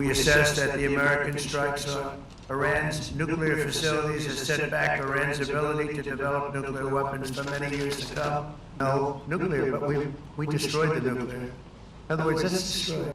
We assess that the American strikes on Iran's nuclear facilities has set back Iran's ability to develop nuclear weapons for many years to come. No nuclear, but we destroyed the nuclear. In other words, it's destroyed.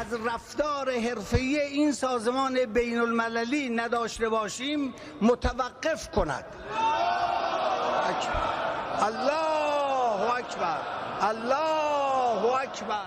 از رفتار حرفه‌ای N سازمان بین المللی نداشته باشیم متوقف کند. الله اکبر، الله اکبر.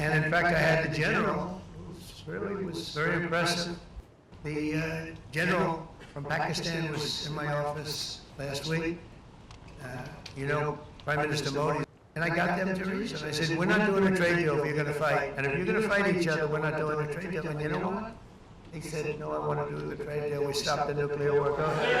And in fact, I had the general. Really was very impressive. The general from Pakistan was in my office last week. You know, Prime Minister Modi. And I got them to reason. I said, we're not doing a trade deal if you're going to fight. And if you're going to fight each other, we're not doing a trade deal. And you know what? He said, no, I want to do the trade deal. We stopped the nuclear war. Go ahead.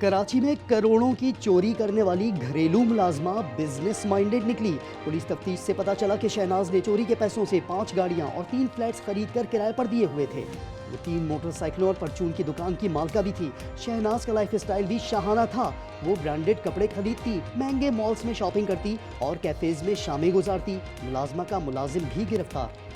Karachi میں کروڑوں کی چوری کرنے والی گھریلو ملازمہ business minded نکلی. Police تفتیش سے پتہ چلا کہ شہناز نے چوری کے پیسوں سے 5 گاڑیاں اور 3 فلیٹس خرید کر کرائے پر دیے ہوئے تھے. وہ 3 موٹر سائیکلوں اور پرچون کی دکان کی مالکہ بھی تھی. شہناز کا لائف اسٹائل بھی شاہانہ تھا. وہ برانڈڈ کپڑے خریدتی، مہنگے مالز میں شاپنگ کرتی اور کیفیز میں شامیں گزارتی. ملازمہ کا ملازم بھی گرفتار.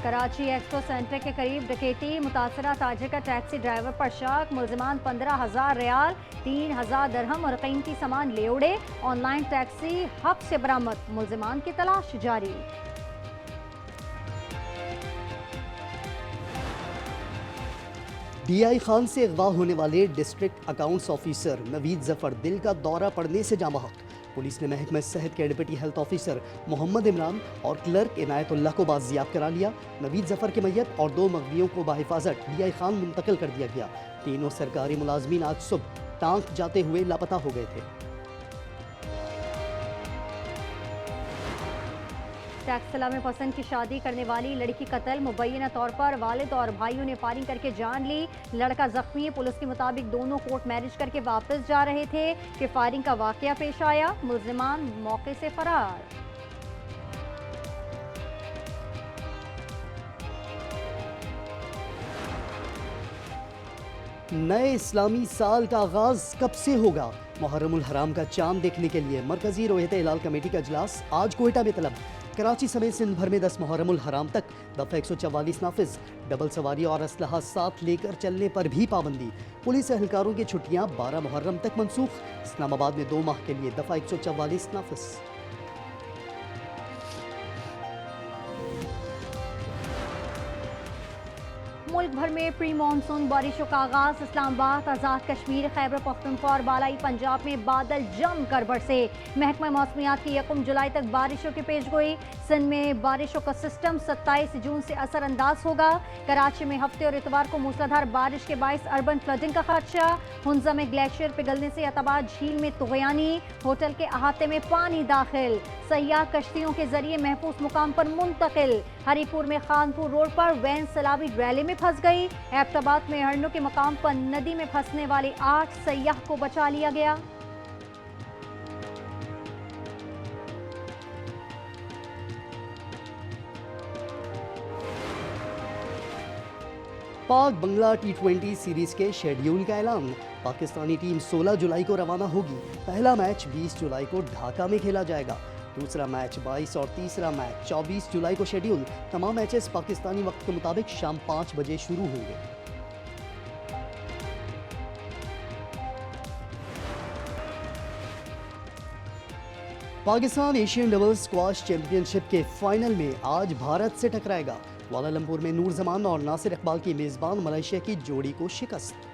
کراچی ایکسپو سینٹر کے قریب ڈکیتی، متاثرہ تاجر کا ٹیکسی ڈرائیور پر شک، ملزمان 15,000 ریال 3,000 درہم اور قیمتی سامان لے اڑے. آن لائن ٹیکسی حق سے برآمد، ملزمان کی تلاش جاری. ڈی آئی خان سے اغوا ہونے والے ڈسٹرکٹ اکاؤنٹس آفیسر نوید ظفر دل کا دورہ پڑنے سے جاں بحق. پولیس نے محکمہ صحت کے ڈپٹی ہیلتھ آفیسر محمد عمران اور کلرک عنایت اللہ کو بازیاب کرا لیا. نوید ظفر کی میت اور 2 مغویوں کو بحفاظت ڈی آئی خان منتقل کر دیا گیا. تینوں سرکاری ملازمین آج صبح ٹانک جاتے ہوئے لاپتہ ہو گئے تھے. ٹیکسلا میں پسند کی شادی کرنے والی لڑکی قتل، مبینہ طور پر والد اور بھائیوں نے فائرنگ کر کے جان لی. لڑکا زخمی. پولیس کے مطابق دونوں کورٹ میرج کر کے واپس جا رہے تھے کہ فائرنگ کا واقعہ پیش آیا. ملزمان موقع سے فرار. نئے اسلامی سال کا آغاز کب سے ہوگا؟ محرم الحرام کا چاند دیکھنے کے لیے مرکزی رویت ہلال کمیٹی کا اجلاس آج کوئٹہ میں طلب. کراچی سمیت سندھ بھر میں 10 محرم الحرام تک دفعہ 144 نافذ. ڈبل سواری اور اسلحہ ساتھ لے کر چلنے پر بھی پابندی. پولیس اہلکاروں کی چھٹیاں 12 محرم تک منسوخ. اسلام آباد میں 2 ماہ کے لیے دفعہ 144 نافذ. ملک بھر میں پری مانسون بارشوں کا آغاز. اسلام آباد، آزاد کشمیر، خیبر پختونخوا اور بالائی پنجاب میں بادل جم کر برسے. محکمہ موسمیات کی 1 جولائی تک بارشوں کی پیشگوئی. سندھ میں بارشوں کا سسٹم 27 جون سے اثر انداز ہوگا. کراچی میں ہفتے اور اتوار کو موسلادھار بارش کے باعث اربن فلڈنگ کا خدشہ. ہنزا میں گلیشیئر پگھلنے سے عتبہ جھیل میں طغیانی. ہوٹل کے احاطے میں پانی داخل. سیاح کشتیوں کے ذریعے محفوظ مقام پر منتقل. ہری پور میں خانپور روڈ پر وین سیلابی ریلی میں پھنس گئی. ایبٹ آباد میں ہرنوں کے مقام پر ندی میں پھنسنے والے 8 سیاح کو بچا لیا گیا. پاک بنگلہ T20 سیریز کے شیڈیول کا اعلان. پاکستانی ٹیم 16 جولائی کو روانہ ہوگی. پہلا میچ 20 جولائی کو ڈھاکہ میں کھیلا جائے گا. دوسرا میچ 22 اور تیسرا میچ 24 جولائی کو شیڈیول. تمام میچز پاکستانی وقت کے مطابق شام 5 بجے شروع ہوں گے. Pakistan Asian double squash champion کے فائنل میں آج بھارت سے ٹکرائے گا. کوالالمپور میں نور زمان اور ناصر اقبال کی میزبان ملائیشیا کی جوڑی کو شکست.